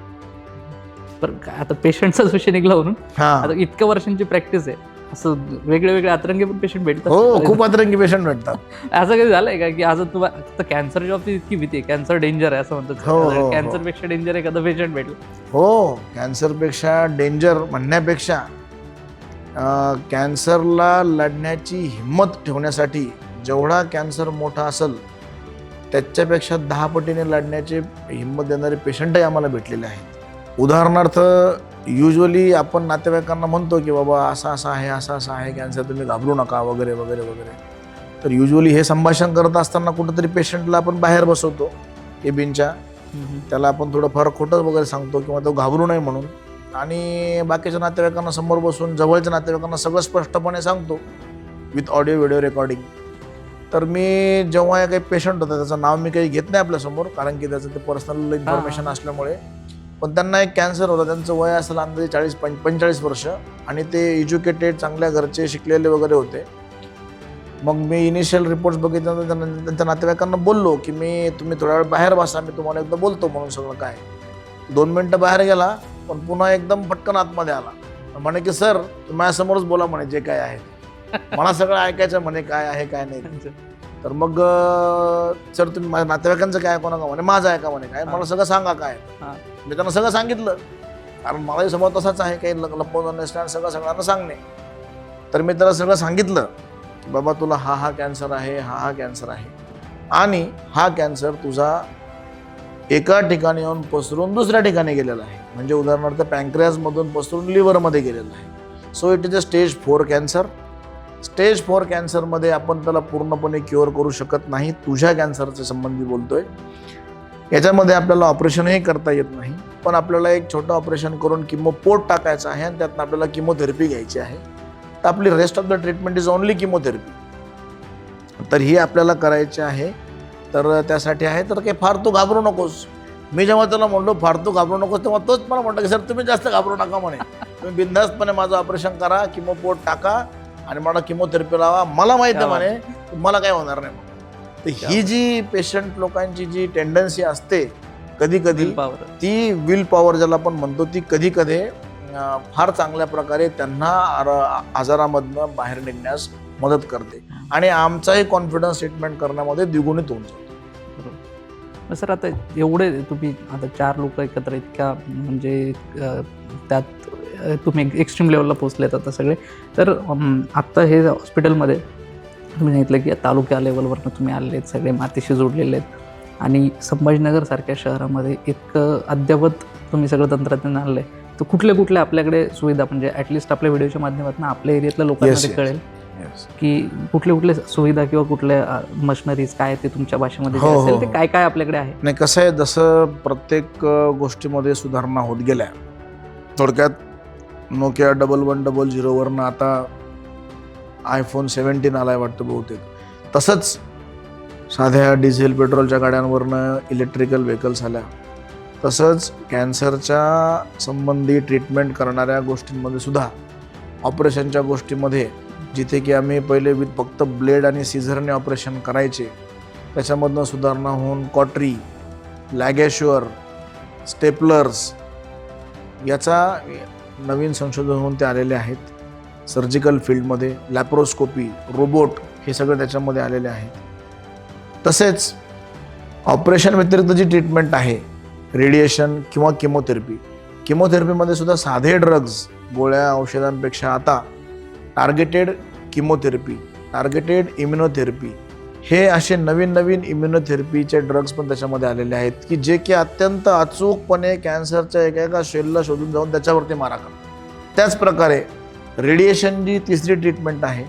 पण आता पेशंटचाच विषय निघाला म्हणून आता इतक्या वर्षांची प्रॅक्टिस आहे, असं वेगळे वेगळे अतरंगी पण पेशंट भेटतात. हो, खूप अतरंगी पेशंट भेटतात. असं कधी झालंय का की असं तुम्हाला कॅन्सरची बाबतीत इतकी भीती आहे, कॅन्सर डेंजर आहे असं हो, म्हणतात, हो. कॅन्सरपेक्षा डेंजर एखादं पेशंट भेटलं? हो, कॅन्सरपेक्षा डेंजर म्हणण्यापेक्षा कॅन्सरला लढण्याची हिंमत ठेवण्यासाठी जेवढा कॅन्सर मोठा असेल त्याच्यापेक्षा 10 पटीने लढण्याची हिंमत देणारे पेशंटही आम्हाला भेटलेले आहेत. उदाहरणार्थ युजली आपण नातेवाईकांना म्हणतो की बाबा असं असं आहे कॅन्सर, तुम्ही घाबरू नका वगैरे वगैरे वगैरे. तर युजली हे संभाषण करत असताना कुठंतरी पेशंटला आपण बाहेर बसवतो केबिनच्या, त्याला आपण थोडंफार खोटं वगैरे सांगतो किंवा तो घाबरू नये म्हणून, आणि बाकीच्या नातेवाईकांना समोर बसून जवळच्या नातेवाईकांना सगळं स्पष्टपणे सांगतो विथ ऑडिओ व्हिडिओ रेकॉर्डिंग. तर मी जेव्हा काही पेशंट होता, त्याचं नाव मी काही घेत नाही आपल्यासमोर कारण की त्याचं ते पर्सनल इन्फॉर्मेशन असल्यामुळे, पण त्यांना एक कॅन्सर होता. त्यांचं वय असेल अंदाजे 40-45 वर्ष आणि ते एज्युकेटेड, चांगल्या घरचे, शिकलेले वगैरे होते. मग मी इनिशियल रिपोर्ट्स बघितल्यानंतर त्यांच्या नातेवाईकांना बोललो की तुम्ही थोड्या वेळ बाहेर बसा, मी तुम्हाला एकदा बोलतो म्हणून सगळं काय. 2 मिनिटं बाहेर गेला पण पुन्हा एकदम पटकन आतमध्ये आला. म्हणे की सर तुम्ही माझ्यासमोरच बोला म्हणे जे काय आहे, मला सगळं ऐकायचं म्हणे काय आहे काय नाही. तर मग सर तुम्ही माझ्या नातेवाईकांचं काय ऐकू नका म्हणे, माझं ऐका म्हणे काय, मला सगळं सांगा काय. मी त्यांना सगळं सांगितलं कारण मलाही स्वभाव तसाच आहे, काही लपवून अंडरस्टँड सगळ्यांना सांगणे. तर मी त्याला सगळं सांगितलं की बाबा तुला हा कॅन्सर आहे, हा कॅन्सर आहे, आणि हा कॅन्सर तुझा एका ठिकाणी येऊन पसरून दुसऱ्या ठिकाणी गेलेला आहे. म्हणजे उदाहरणार्थ पॅन्क्रियासमधून पसरून लिव्हरमध्ये गेलेला आहे. So it is a stage 4 cancer. Stage 4 कॅन्सरमध्ये आपण त्याला पूर्णपणे क्युअर करू शकत नाही. तुझ्या कॅन्सरच्या संबंधी बोलतोय. याच्यामध्ये आपल्याला ऑपरेशनही करता येत नाही, पण आपल्याला एक छोटं ऑपरेशन करून पोट टाकायचं आहे आणि त्यातनं आपल्याला किमोथेरपी घ्यायची आहे. तर आपली rest of the treatment is only chemotherapy. तर ही आपल्याला करायची आहे. तर त्यासाठी आहे तर काही फार तू घाबरू नकोस. मी जेव्हा त्याला म्हणलो फार तू घाबरू नकोस, तेव्हा तोच मला म्हणतो की सर तुम्ही जास्त घाबरू नका म्हणे, तुम्ही बिनधास्तपणे माझं ऑपरेशन करा, पोट टाका आणि मला किमोथेरपी लावा, मला माहिती आहे म्हणे तुम्हाला काय होणार नाही. तर ही जी पेशंट लोकांची जी टेंडन्सी असते कधी कधी, ती विल पॉवर ज्याला आपण म्हणतो, ती कधी कधी फार चांगल्या प्रकारे त्यांना आजारामधनं बाहेर निघण्यास मदत करते आणि आमचाही कॉन्फिडन्स ट्रीटमेंट करण्यामध्ये द्विगुणित होऊन जातो. सर आता एवढे तुम्ही आता 4 लोक एकत्र इतक्या म्हणजे त्यात तुम्ही एक्स्ट्रीम लेवलला पोहोचलेत आता सगळे. तर आत्ता हे हॉस्पिटलमध्ये तुम्ही सांगितलं की तालुक्या लेवलवरनं तुम्ही आलेले आहेत, सगळे मातीशी जोडलेले आहेत आणि संभाजीनगरसारख्या शहरामध्ये इतकं अद्ययावत तुम्ही सगळं तंत्रज्ञान आणलं आहे. तर कुठल्या आपल्याकडे सुविधा, म्हणजे ॲटलिस्ट आपल्या व्हिडिओच्या माध्यमातून आपल्या एरियातल्या लोकांना कळेल की कुठले सुविधा किंवा कुठल्या मशिनरीज काय ते तुमच्या भाषेमध्ये असेल ते काय काय आपल्याकडे आहे? नाही, कसं आहे, जसं प्रत्येक गोष्टीमध्ये सुधारणा होत गेल्या. थोडक्यात नोकिया 1100 वरनं आता iPhone 17 आलाय वाटतं बहुतेक. तसंच साध्या डिझेल पेट्रोलच्या गाड्यांवरनं इलेक्ट्रिकल व्हेकल्स आल्या. तसंच कॅन्सरच्या संबंधी ट्रीटमेंट करणाऱ्या गोष्टींमध्ये सुद्धा, ऑपरेशनच्या गोष्टीमध्ये, जिथे की आम्ही पहिले फक्त ब्लेड आणि सिझरने ऑपरेशन करायचे, त्याच्यामधनं सुधारणा होऊन कॉटरी, लॅगॅश्युअर, स्टेपलर्स याचा नवीन संशोधन होऊन ते आलेले आहेत. सर्जिकल फील्डमध्ये लॅप्रोस्कोपी, रोबोट हे सगळं त्याच्यामध्ये आलेले आहेत. तसेच ऑपरेशन व्यतिरिक्त जी ट्रीटमेंट आहे, रेडिएशन किंवा किमोथेरपीमध्ये सुद्धा साधे ड्रग्ज, गोळ्या औषधांपेक्षा आता टार्गेटेड किमोथेरपी, टार्गेटेड इम्युनोथेरपी, हे असे नवीन इम्युनोथेरपीचे ड्रग्ज पण त्याच्यामध्ये आलेले आहेत की जे की अत्यंत अचूकपणे कॅन्सरच्या एका सेलला शोधून जाऊन त्याच्यावरती मारा करतात. त्याच प्रकारे रेडिएशन जी तिसरी ट्रीटमेंट आहे,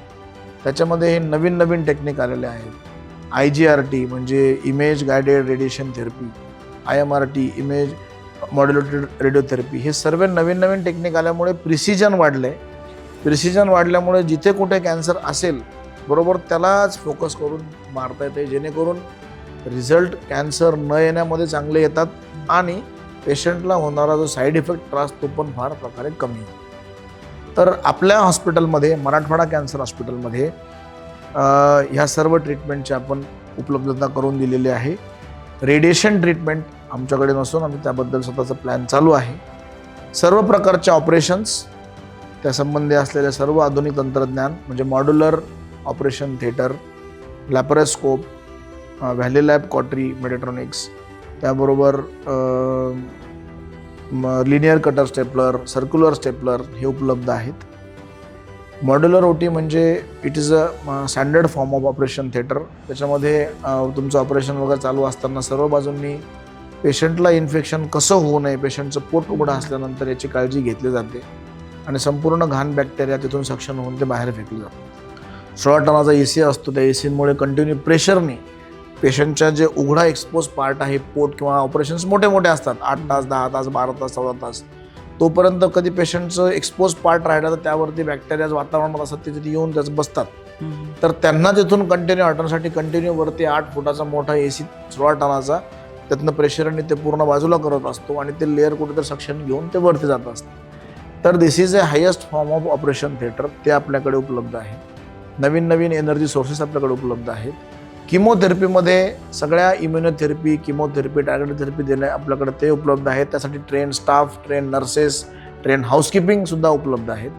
त्याच्यामध्ये हे नवीन टेक्निक आलेले आहेत. IGRT म्हणजे image guided radiation therapy, IMRT image modulated radiotherapy, हे सर्व नवीन टेक्निक आल्यामुळे प्रिसिजन वाढल्यामुळे जिथे कुठे कॅन्सर असेल बरोबर त्यालाच फोकस करून मारता येते, जेणेकरून रिझल्ट कॅन्सर न येण्यामध्ये चांगले येतात आणि पेशंटला होणारा जो साईड इफेक्ट त्रास तो पण फार प्रकारे कमी होतो. तर आपल्या हॉस्पिटलमध्ये, मराठवाडा कॅन्सर हॉस्पिटलमध्ये ह्या सर्व ट्रीटमेंटची आपण उपलब्धता करून दिलेली आहे. रेडिएशन ट्रीटमेंट आमच्याकडे नसून आम्ही त्याबद्दल स्वतःचा प्लॅन चालू आहे. सर्व प्रकारच्या ऑपरेशन्स, त्यासंबंधी असलेले सर्व आधुनिक तंत्रज्ञान म्हणजे modular operation theatre, laparoscope, valley lab cautery Medtronics, त्याबरोबर linear cutter stapler, circular stapler हे उपलब्ध आहेत. मॉड्युलर ओटी म्हणजे it is a standard form of operation theatre. त्याच्यामध्ये तुमचं ऑपरेशन वगैरे चालू असताना सर्व बाजूंनी पेशंटला इन्फेक्शन कसं होऊ नये, पेशंटचं पोट उघडं असल्यानंतर याची काळजी घेतली जाते आणि संपूर्ण घाण बॅक्टेरिया तिथून सक्शन होऊन ते बाहेर फेकले जातात. 16 टनाचा AC असतो. त्या ACमुळे कंटिन्यू प्रेशरने पेशंटच्या जे उघडा एक्सपोज पार्ट आहे, पोट किंवा ऑपरेशन्स मोठे मोठे असतात, 8 तास 10 तास 12 तास 14 तास, तोपर्यंत कधी पेशंटचं एक्सपोज पार्ट राहिला तर त्यावरती बॅक्टेरिया वातावरणात असतात ते तिथे येऊन त्याचं बसतात. तर त्यांना तिथून कंटिन्यू हटवण्यासाठी कंटिन्यू वरती 8 फुटाचा मोठा AC 16 टनाचा त्यातनं प्रेशरने ते पूर्ण बाजूला करत असतो आणि ते लेअर कुठेतरी सक्शन घेऊन ते वरती जात असतं. तर this is a highest form of operation theatre. ते आपल्याकडे उपलब्ध आहे. नवीन नवीन एनर्जी सोर्सेस आपल्याकडे उपलब्ध आहेत. किमोथेरपीमध्ये सगळ्या इम्युनोथेरपी, किमोथेरपी, टार्गेटेड थेरपी देणे आपल्याकडे ते उपलब्ध आहेत. त्यासाठी train staff, train nurses, train हाऊसकीपिंगसुद्धा उपलब्ध आहेत.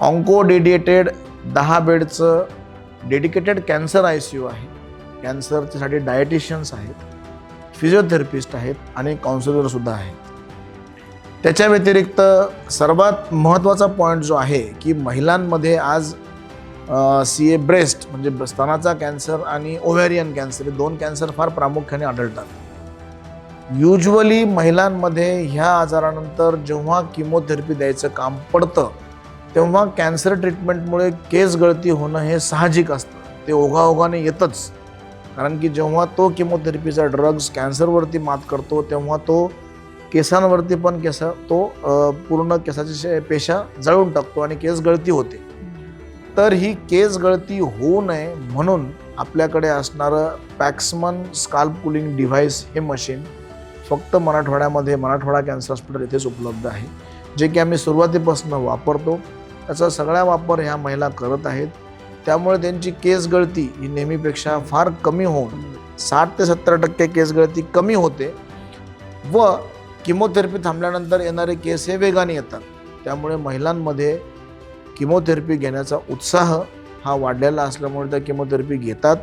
ऑन्को डेडिएटेड 10 बेडचं डेडिकेटेड कॅन्सर ICU आहे. कॅन्सरसाठी डायटिशियन्स आहेत, फिजिओथेरपिस्ट आहेत आणि काउन्सिलरसुद्धा आहेत. त्याच्या व्यतिरिक्त सर्वात महत्त्वाचा पॉईंट जो आहे की महिलांमध्ये आज CA ब्रेस्ट म्हणजे स्तनाचा कॅन्सर आणि ओव्हॅरियन कॅन्सर हे 2 कॅन्सर फार प्रामुख्याने आढळतात. युजली महिलांमध्ये ह्या आजारानंतर जेव्हा किमोथेरपी द्यायचं काम पडतं तेव्हा कॅन्सर ट्रीटमेंटमुळे केस गळती होणं हे साहजिक असतं. ते ओघाओघाने येतच, कारण की जेव्हा तो किमोथेरपीचा ड्रग्ज कॅन्सरवरती मात करतो तेव्हा तो केसांवरती पण पूर्ण केसाची पेशा जळून टाकतो आणि केस गळती होते. तर ही केस गळती होऊ नये म्हणून आपल्याकडे असणारं पॅक्समन स्काल्प कुलिंग डिव्हाइस हे मशीन फक्त मराठवाड्यामध्ये मराठवाडा कॅन्सर हॉस्पिटल इथेच उपलब्ध आहे, जे की आम्ही सुरुवातीपासून वापरतो. त्याचा सगळा वापर ह्या महिला करत आहेत. त्यामुळे त्यांची केस गळती ही नेहमीपेक्षा फार कमी होऊन 60 ते 70% केस गळती कमी होते व किमोथेरपी थांबल्यानंतर येणारे केस हे वेगाने येतात. त्यामुळे महिलांमध्ये किमोथेरपी घेण्याचा उत्साह हा वाढलेला असल्यामुळे त्या किमोथेरपी घेतात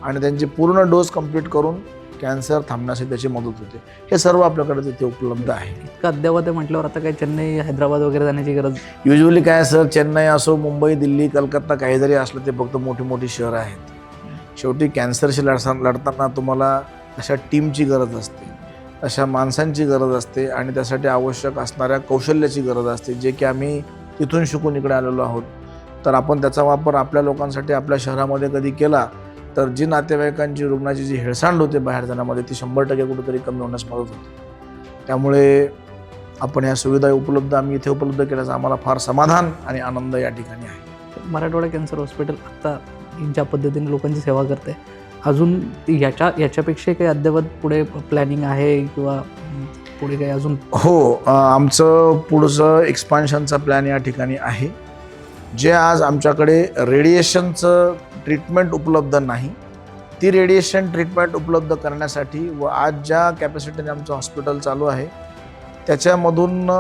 आणि त्यांची पूर्ण डोस कंप्लीट करून कॅन्सर थांबण्यासाठी त्याची मदत होते. हे सर्व आपल्याकडे तिथे उपलब्ध आहे. इतकं अद्ययावत म्हटल्यावर आता काही चेन्नई, हैदराबाद वगैरे जाण्याची गरज? युजली काय सर, चेन्नई असो, मुंबई, दिल्ली, कलकत्ता काही जरी असलं ते फक्त मोठी मोठी शहरं आहेत. शेवटी कॅन्सरशी लढताना तुम्हाला अशा टीमची गरज असते, अशा माणसांची गरज असते आणि त्यासाठी आवश्यक असणाऱ्या कौशल्याची गरज असते, जे की आम्ही तिथून शिकून इकडे आलेलो आहोत. तर आपण त्याचा वापर आपल्या लोकांसाठी आपल्या शहरामध्ये कधी केला तर जी नातेवाईकांची रुग्णाची जी हेळसांड होते बाहेर जाण्यामध्ये ती 100% कुठेतरी कमी होण्यास मदत होते. त्यामुळे आपण ह्या सुविधा आम्ही इथे उपलब्ध केल्याचा आम्हाला फार समाधान आणि आनंद या ठिकाणी आहे. मराठवाडा कॅन्सर हॉस्पिटल आता ज्या पद्धतीने लोकांची सेवा करते, अजून याच्यापेक्षा काही अद्ययावत पुढे प्लॅनिंग आहे किंवा पुढे काही अजून? हो, आमचं पुढचं एक्सपान्शनचा प्लॅन या ठिकाणी आहे. जे आज आमच्याकडे रेडिएशनचं ट्रीटमेंट उपलब्ध नाही, ती रेडिएशन ट्रीटमेंट उपलब्ध करण्यासाठी व आज ज्या कॅपॅसिटीने आमचं हॉस्पिटल चालू आहे त्याच्यामधून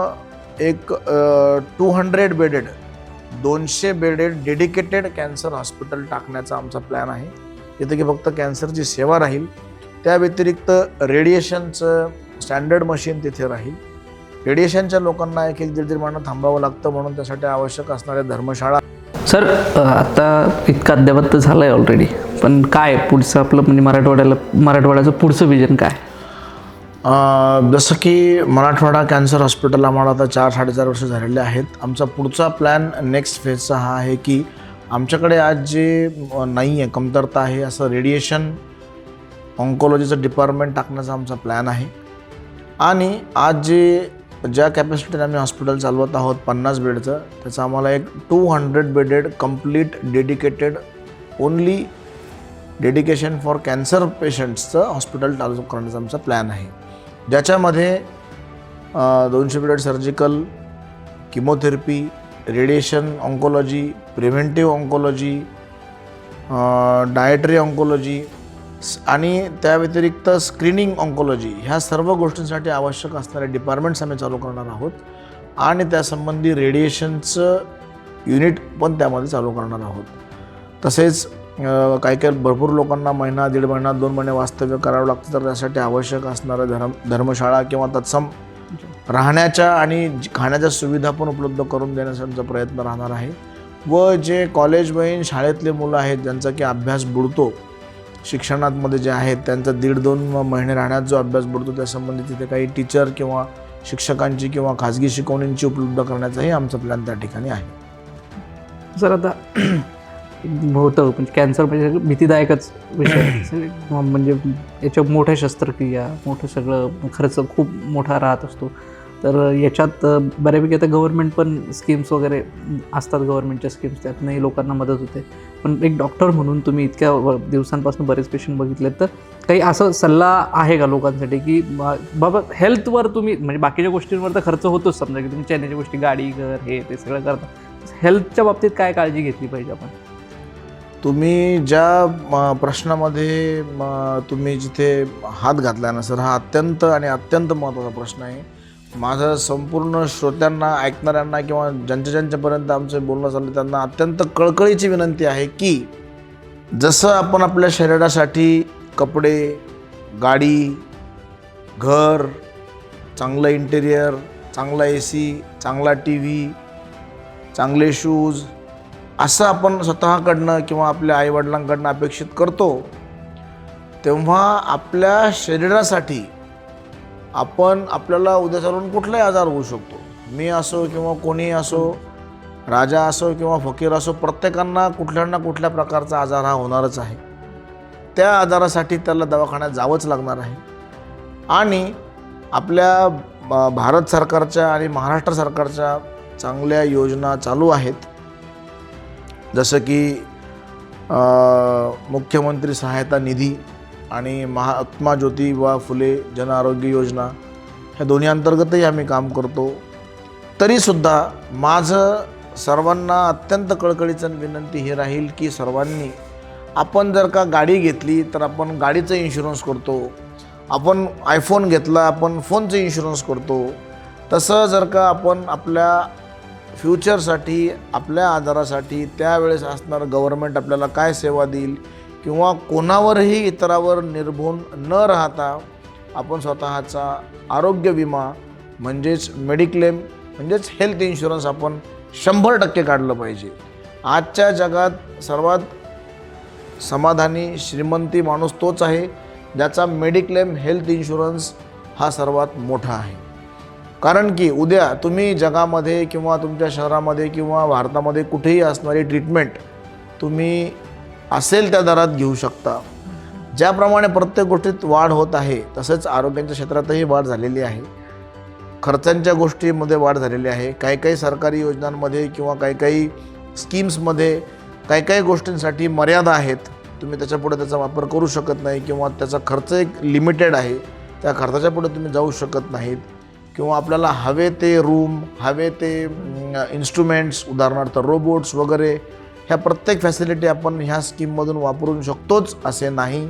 एक 200 bedded 200 bedded dedicated cancer hospital टाकण्याचा आमचा प्लॅन आहे. जिथे की फक्त कॅन्सरची सेवा राहील, त्या व्यतिरिक्त रेडिएशनचं स्टँडर्ड मशीन तिथे राहील. रेडिएशनच्या लोकांना एक 1-1.5 महिना थांबावं लागतं म्हणून त्यासाठी आवश्यक असणाऱ्या धर्मशाळा. सर, आता इतकं अद्ययावत तर झालं आहे ऑलरेडी, पण काय पुढचं आपलं म्हणजे मराठवाड्याचं पुढचं विजन काय? जसं की मराठवाडा कॅन्सर हॉस्पिटल आम्हाला आता 4-4.5 वर्ष झालेले आहेत. आमचा पुढचा प्लॅन नेक्स्ट फेजचा हा आहे की आमच्याकडे आज जे नाही आहे, कमतरता आहे, असं रेडिएशन ऑन्कोलॉजीचं डिपार्टमेंट टाकण्याचा आमचा प्लॅन आहे. आणि आज ज्या कॅपॅसिटीने आम्ही हॉस्पिटल चालवत आहोत 50 बेडचं, त्याचं आम्हाला एक 200 bedded complete dedicated only dedication for cancer पेशंट्सचं हॉस्पिटल चालू करण्याचा आमचा प्लॅन आहे, ज्याच्यामध्ये 200 bedded surgical, chemotherapy, radiation oncology, preventive oncology, dietary oncology आणि त्या व्यतिरिक्त स्क्रीनिंग ऑन्कोलॉजी ह्या सर्व गोष्टींसाठी आवश्यक असणारे डिपार्टमेंट्स आम्ही चालू करणार आहोत. आणि त्यासंबंधी रेडिएशनचं युनिट पण त्यामध्ये चालू करणार आहोत. तसेच काही काही भरपूर लोकांना महिना, 1.5 महिना, 2 महिने वास्तव्य करावं लागतं, तर त्यासाठी आवश्यक असणाऱ्या धर्मशाळा किंवा तत्सम राहण्याच्या आणि खाण्याच्या सुविधा पण उपलब्ध करून देण्याचा प्रयत्न राहणार आहे. व जे कॉलेजवयीन शाळेतले मुलं आहेत ज्यांचा की अभ्यास बुडतो, शिक्षणामध्ये जे आहेत त्यांचा 1.5-2 महिने राहण्यात जो अभ्यास बुडतो, त्यासंबंधी तिथे काही टीचर किंवा शिक्षकांची किंवा खाजगी शिकवणींची उपलब्ध करण्याचाही आमचा प्लॅन त्या ठिकाणी आहे. सर आता होतं म्हणजे कॅन्सर म्हणजे भीतीदायकच विषय म्हणजे याच्या मोठ्या शस्त्रक्रिया, मोठं सगळं खर्च खूप मोठा राहत असतो. तर याच्यात बऱ्यापैकी आता गव्हर्नमेंट पण स्कीम्स वगैरे असतात, गव्हर्नमेंटच्या स्कीम्स, त्यातनंही लोकांना मदत होते. पण एक डॉक्टर म्हणून तुम्ही इतक्या दिवसांपासून बरेच पेशंट बघितलेत, तर काही असं सल्ला आहे का लोकांसाठी की बाबा हेल्थवर तुम्ही म्हणजे बाकीच्या गोष्टींवर तर खर्च होतोच, समजा की तुम्ही चॅनेलच्या गोष्टी, गाडी, घर, हे ते सगळं करता, हेल्थच्या बाबतीत काय काळजी घेतली पाहिजे आपण? तुम्ही ज्या प्रश्नामध्ये तुम्ही जिथे हात घातला ना सर, हा अत्यंत महत्त्वाचा प्रश्न आहे. माझं संपूर्ण श्रोत्यांना, ऐकणाऱ्यांना किंवा ज्यांच्यापर्यंत आमचं बोलणं चाललं त्यांना अत्यंत कळकळीची विनंती आहे की जसं आपण आपल्या शरीरासाठी कपडे, गाडी, घर, चांगलं इंटेरियर, चांगला AC, चांगला TV, चांगले शूज असं आपण स्वतःकडनं किंवा आपल्या आईवडिलांकडनं अपेक्षित करतो, तेव्हा आपल्या शरीरासाठी आपल्याला उद्या चालून कुठलाही आजार होऊ शकतो. मी असो किंवा कोणीही असो, राजा असो किंवा फकीर असो, प्रत्येकांना कुठल्या ना कुठल्या प्रकारचा आजार हा होणारच आहे. त्या आजारासाठी त्याला दवाखान्यात जावंच लागणार आहे. आणि आपल्या भारत सरकारच्या आणि महाराष्ट्र सरकारच्या चांगल्या योजना चालू आहेत, जसं की मुख्यमंत्री सहायता निधी आणि महात्मा ज्योतिबा फुले जन आरोग्य योजना, ह्या दोन्ही अंतर्गतही आम्ही काम करतो. तरीसुद्धा माझं सर्वांना अत्यंत कळकळीचं विनंती ही राहील की सर्वांनी, आपण जर का गाडी घेतली तर आपण गाडीचं इन्शुरन्स करतो, आपण आयफोन घेतला आपण फोनचं इन्शुरन्स करतो, तसं जर का आपण आपल्या फ्युचरसाठी, आपल्या आजारासाठी त्यावेळेस असणारं गव्हर्नमेंट आपल्याला काय सेवा देईल किंवा कोणावरही इतरावर निर्भून न राहता आपण स्वतःचा आरोग्य विमा म्हणजेच मेडिक्लेम म्हणजेच हेल्थ इन्शुरन्स आपण 100% काढलं पाहिजे. आजच्या जगात सर्वात समाधानी, श्रीमंती माणूस तोच आहे ज्याचा मेडिक्लेम हेल्थ इन्शुरन्स हा सर्वात मोठा आहे. कारण की उद्या तुम्ही जगामध्ये किंवा तुमच्या शहरामध्ये किंवा भारतामध्ये कुठेही असणारी ट्रीटमेंट तुम्ही असेल त्या दरात घेऊ शकता. ज्याप्रमाणे प्रत्येक गोष्टीत वाढ होत आहे, तसंच आरोग्याच्या क्षेत्रातही वाढ झालेली आहे, खर्चांच्या गोष्टीमध्ये वाढ झालेली आहे. काही सरकारी योजनांमध्ये किंवा काही स्कीम्समध्ये काही गोष्टींसाठी मर्यादा आहेत, तुम्ही त्याच्यापुढे त्याचा वापर करू शकत नाही किंवा त्याचा खर्च एक लिमिटेड आहे, त्या खर्चाच्या पुढे तुम्ही जाऊ शकत नाहीत. किंवा आपल्याला हवे ते रूम, हवे ते इन्स्ट्रुमेंट्स, उदाहरणार्थ रोबोट्स वगैरे, ह्या प्रत्येक फॅसिलिटी आपण ह्या स्कीममधून वापरू शकतोच असे नाही.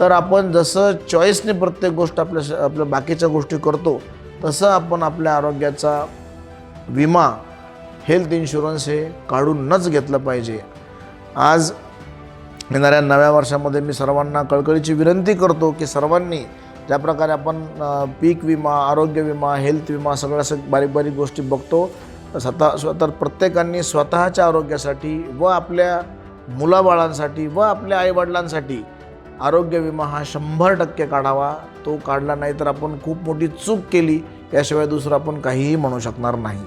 तर आपण जसं चॉईसने प्रत्येक गोष्ट आपल्या बाकीच्या गोष्टी करतो, तसं आपण आपल्या आरोग्याचा विमा, हेल्थ इन्शुरन्स हे काढूनच घेतलं पाहिजे. आज येणाऱ्या नव्या वर्षामध्ये मी सर्वांना कळकळीची विनंती करतो की सर्वांनी ज्या प्रकारे आपण पीक विमा, आरोग्य विमा, हेल्थ विमा सगळ्या बारीक गोष्टी बघतो, स्वतः प्रत्येकाने स्वतःच्या आरोग्यासाठी व आपल्या मुलाबाळांसाठी व आपल्या आईवडिलांसाठी आरोग्य विमा हा 100% काढावा. तो काढला नाही तर आपण खूप मोठी चूक केली, याशिवाय दुसरं आपण काहीही म्हणू शकणार नाही.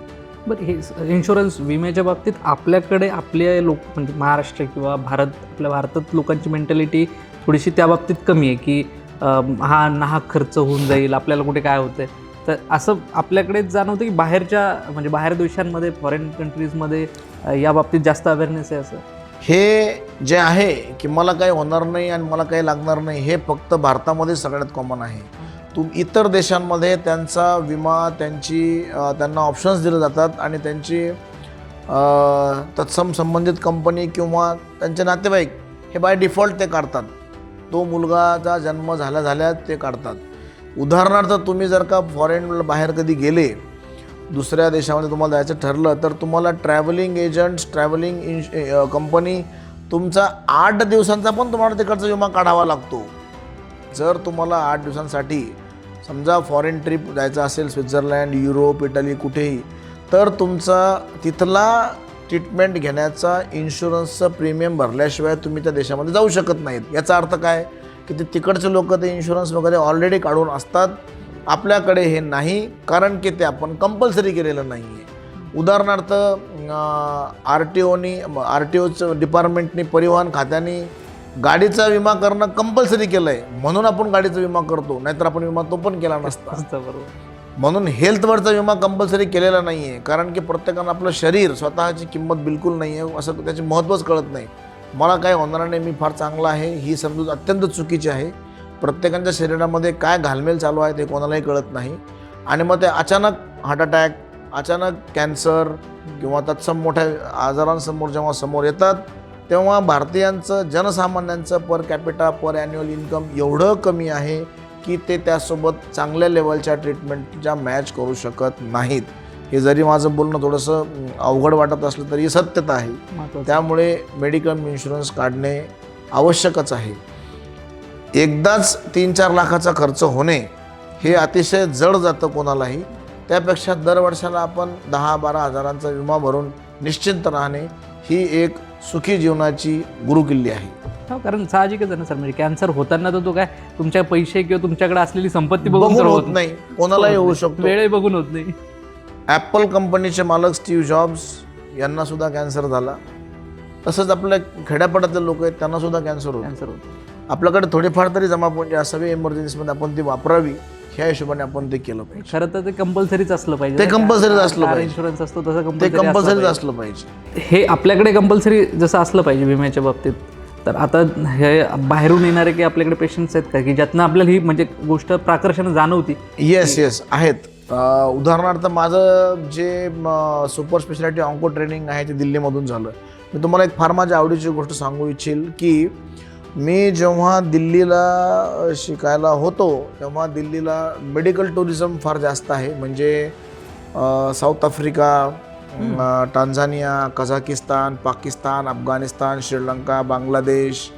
बरं, हे इन्शुरन्स विम्याच्या बाबतीत आपल्याकडे आपले लोक म्हणजे महाराष्ट्र किंवा आपल्या भारतात लोकांची मेंटॅलिटी थोडीशी त्या बाबतीत कमी आहे की हा नाहक खर्च होऊन जाईल, आपल्याला कुठे काय होतं. तर असं आपल्याकडे जाणवतं की बाहेर देशांमध्ये, फॉरेन कंट्रीजमध्ये या बाबतीत जास्त अवेअरनेस आहे. असं हे जे आहे की मला काही होणार नाही आणि मला काही लागणार नाही, हे फक्त भारतामध्ये सगळ्यात कॉमन आहे. इतर देशांमध्ये त्यांचा विमा, त्यांना ऑप्शन्स दिले जातात आणि त्यांची तत्सम संबंधित कंपनी किंवा त्यांचे नातेवाईक हे बाय डिफॉल्ट ते काढतात. तो मुलगाचा जन्म झाल्या ते काढतात. उदाहरणार्थ तुम्ही जर का फॉरेन बाहेर कधी गेले दुसऱ्या देशामध्ये तुम्हाला जायचं ठरलं तर तुम्हाला ट्रॅव्हलिंग एजंट्स, ट्रॅव्हलिंग कंपनी तुमचा 8 दिवसांचा पण तुम्हाला तिकडचा विमा काढावा लागतो. जर तुम्हाला 8 दिवसांसाठी समजा फॉरेन ट्रिप जायचं असेल, स्वित्झर्लंड, युरोप, इटली, कुठेही, तर तुमचा तिथला ट्रीटमेंट घेण्याचा इन्शुरन्सचं प्रीमियम भरल्याशिवाय तुम्ही त्या देशामध्ये जाऊ शकत नाहीत. याचा अर्थ काय की ते तिकडचे लोक ते इन्शुरन्स वगैरे ऑलरेडी काढून असतात. आपल्याकडे हे नाही, कारण की ते आपण कंपल्सरी केलेलं नाही आहे. उदाहरणार्थ RTOचं डिपार्टमेंटनी, परिवहन खात्याने गाडीचा विमा करणं कंपल्सरी केलं आहे, म्हणून आपण गाडीचा विमा करतो, नाहीतर आपण विमा तो पण केला नसता. बरोबर. म्हणून हेल्थवरचा विमा कंपल्सरी केलेला नाही आहे, कारण की प्रत्येकानं आपलं शरीर, स्वतःची किंमत बिलकुल नाही आहे, असं त्याचे महत्त्वच कळत नाही. मला काय होणार नाही, मी फार चांगला आहे, ही समजूत अत्यंत चुकीची आहे. प्रत्येकाच्या शरीरामध्ये काय घालमेल चालू आहे ते कोणालाही कळत नाही. आणि मग ते अचानक हार्ट अटॅक, अचानक कॅन्सर किंवा तत्सम मोठ्या आजारांसमोर जेव्हा समोर येतात, तेव्हा भारतीयांचं, जनसामान्यांचं पर कॅपिटा, पर ॲन्युअल इन्कम एवढं कमी आहे की ते त्यासोबत चांगल्या लेवलच्या ट्रीटमेंटच्या मॅच करू शकत नाहीत. हे जरी माझं बोलणं थोडंसं अवघड वाटत असलं तरी सत्यता आहे. त्यामुळे मेडिकल इन्शुरन्स काढणे आवश्यकच आहे. एकदाच 3-4 लाखाचा खर्च होणे हे अतिशय जड जातं कोणालाही. त्यापेक्षा दरवर्षाला आपण 10-12 हजारांचा विमा भरून निश्चिंत राहणे ही एक सुखी जीवनाची गुरुकिल्ली आहे. हो, कारण साहजिकच आहे ना सर, म्हणजे कॅन्सर होताना तर तो काय तुमच्या पैसे किंवा तुमच्याकडे असलेली संपत्ती बघून तर होत नाही, कोणालाही होऊ शकतो, वेळ बघून होत नाही. ॲपल कंपनीचे मालक स्टीव्ह जॉब्स यांना सुद्धा कॅन्सर झाला. तसंच आपल्या खेड्यापाड्यातले लोक आहेत त्यांना सुद्धा कॅन्सर होतो. आपल्याकडे थोडीफार तरी जमापुंजी असावी इमर्जन्सीमध्ये, आपण ती वापरावी, ह्या हिशोबाने आपण ते केलं पाहिजे. खरं तर ते कंपल्सरीच असलं पाहिजे. ते कंपल्सरी असलं पाहिजे. इन्शुरन्स असतो तसं ते कंपल्सरी असलं पाहिजे. हे आपल्याकडे कंपल्सरी जसं असलं पाहिजे विम्याच्या बाबतीत. तर आता हे बाहेरून येणारे की आपल्याकडे पेशंट्स आहेत का की ज्यातनं आपल्याला ही म्हणजे गोष्ट प्राकर्षानं जाणवती? येस आहेत. उदाहरणार्थ माझं जे सुपर स्पेशालिटी ऑन्को ट्रेनिंग आहे ते दिल्लीमधून झालं. मी तुम्हाला एक फार माझ्या आवडीची गोष्ट सांगू इच्छेल की मी जेव्हा दिल्लीला शिकायला होतो तेव्हा दिल्लीला मेडिकल टुरिझम फार जास्त आहे. म्हणजे south Africa, Tanzania, Kazakhstan, Pakistan, Afghanistan, Sri Lanka, Bangladesh,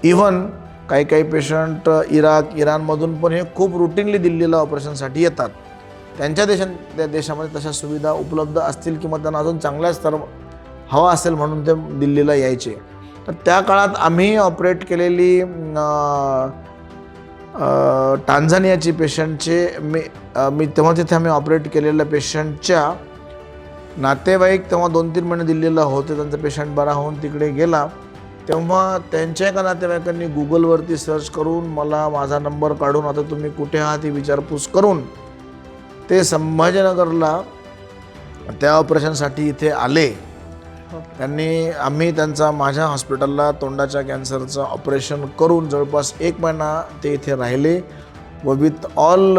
even काही पेशंट इराक, इराणमधून पण हे खूप रुटीनली दिल्लीला ऑपरेशनसाठी येतात. त्यांच्या देशामध्ये तशा सुविधा उपलब्ध असतील किंवा त्यांना अजून चांगल्या स्तर हवा असेल म्हणून ते दिल्लीला यायचे. तर त्या काळात आम्ही ऑपरेट केलेली टांझानियाची पेशंटचे मी तेव्हा तिथे आम्ही ऑपरेट केलेल्या पेशंटच्या नातेवाईक तेव्हा 2-3 महिने दिल्लीला होते. त्यांचा पेशंट बरा होऊन तिकडे गेला तेव्हा त्यांच्या एका नातेवाईकांनी गुगलवरती सर्च करून मला माझा नंबर काढून, आता तुम्ही कुठे आहात ही विचारपूस करून ते संभाजीनगरला त्या ऑपरेशनसाठी इथे आले. आम्ही माझ्या हॉस्पिटलला तोंडाच्या कॅन्सरचं ऑपरेशन करून जवळपास 1 महिना ते इथे राहिले व with all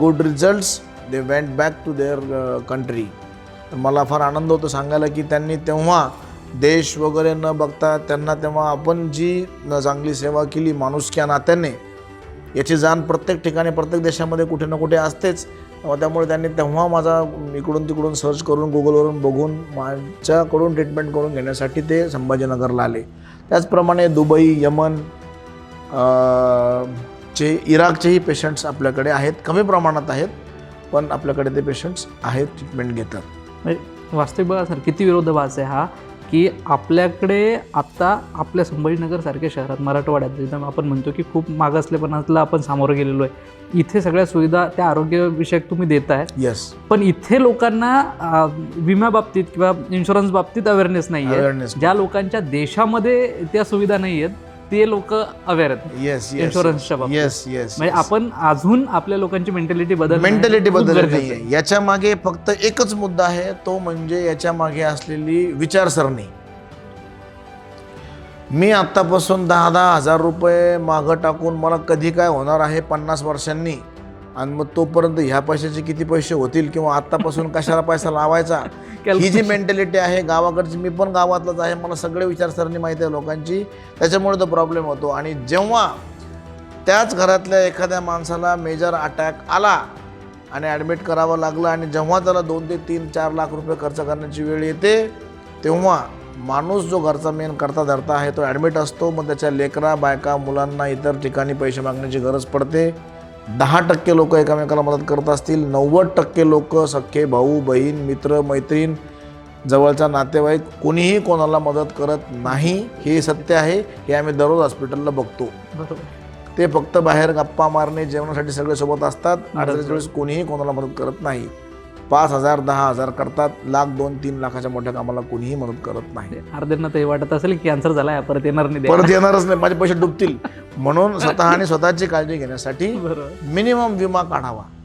good results they went back to their country. तर मला फार आनंद होतो सांगायला की त्यांनी तेव्हा देश वगैरे न बघता त्यांना तेव्हा आपण जी चांगली सेवा केली माणुसक्या नात्याने, याची जाण प्रत्येक ठिकाणी, प्रत्येक देशामध्ये कुठे ना कुठे असतेच. त्यामुळे त्यांनी तेव्हा माझा इकडून तिकडून सर्च करून गुगलवरून बघून माझ्याकडून ट्रीटमेंट करून घेण्यासाठी ते संभाजीनगरला आले. त्याचप्रमाणे दुबई, यमन इराकचेही पेशंट्स आपल्याकडे आहेत, कमी प्रमाणात आहेत पण आपल्याकडे ते पेशंट्स आहेत, ट्रीटमेंट घेतात. वास्तविक बघा सर, किती विरोधाभास आहे हा की आपल्याकडे आत्ता आपल्या संभाजीनगरसारख्या शहरात, मराठवाड्यात जिथं आपण म्हणतो की खूप मागासलेपणाला आपण सामोरं गेलेलो आहे, इथे सगळ्या सुविधा त्या आरोग्यविषयक तुम्ही देताय. येस. पण इथे लोकांना विम्याबाबतीत किंवा इन्शुरन्स बाबतीत अवेअरनेस नाही आहे. ज्या लोकांच्या देशामध्ये त्या सुविधा नाही आहेत ते लोक अवेअर आहेत इन्शुरन्सच्या बाबतीत. म्हणजे आपण अजून आपल्या लोकांची मेंटॅलिटी बदलली नाहीये. याच्या मागे फक्त एकच मुद्दा आहे, तो म्हणजे याच्या मागे असलेली विचारसरणी. मी आत्तापासून 10-10 हजार रुपये मागं टाकून मला कधी काय होणार आहे 50 वर्षांनी, आणि मग तोपर्यंत ह्या पैशाचे किती पैसे होतील किंवा आत्तापासून कशाला पैसा लावायचा, ही जी मेंटॅलिटी आहे गावाकडची. मी पण गावातलाच आहे, मला सगळे विचारसरणी माहिती आहे लोकांची, त्याच्यामुळे तो प्रॉब्लेम होतो. आणि जेव्हा त्याच घरातल्या एखाद्या माणसाला मेजर अटॅक आला आणि ॲडमिट करावं लागलं आणि जेव्हा त्याला 2 ते 3, 4 लाख रुपये खर्च करण्याची वेळ येते तेव्हा माणूस जो घरचा मेन करता धरता आहे तो ॲडमिट असतो. मग त्याच्या लेकरा बायका मुलांना इतर ठिकाणी पैसे मागण्याची गरज पडते. 10% लोक एकामेकाला मदत करत असतील, 90% लोक सख्खे भाऊ बहीण मित्र मैत्रीण जवळचा नातेवाईक कोणीही कोणाला मदत करत नाही. हे सत्य आहे. हे आम्ही दररोज हॉस्पिटलला बघतो. बरोबर. ते फक्त बाहेर गप्पा मारणे जेवणासाठी सगळे सोबत असतात. अडचणीच्या वेळेस कोणीही कोणाला मदत करत नाही. 5,000 10,000 करतात, 1,00,000 2-3 लाखाच्या मोठ्या कामाला कोणीही मदत करत नाही. अर्ध्यांना ते वाटत असेल की कॅन्सर झालाय परत येणार नाही परत येणारच नाही, माझे पैसे डुबतील. म्हणून स्वतः आणि स्वतःची काळजी घेण्यासाठी बरोबर. मिनिमम विमा काढावा.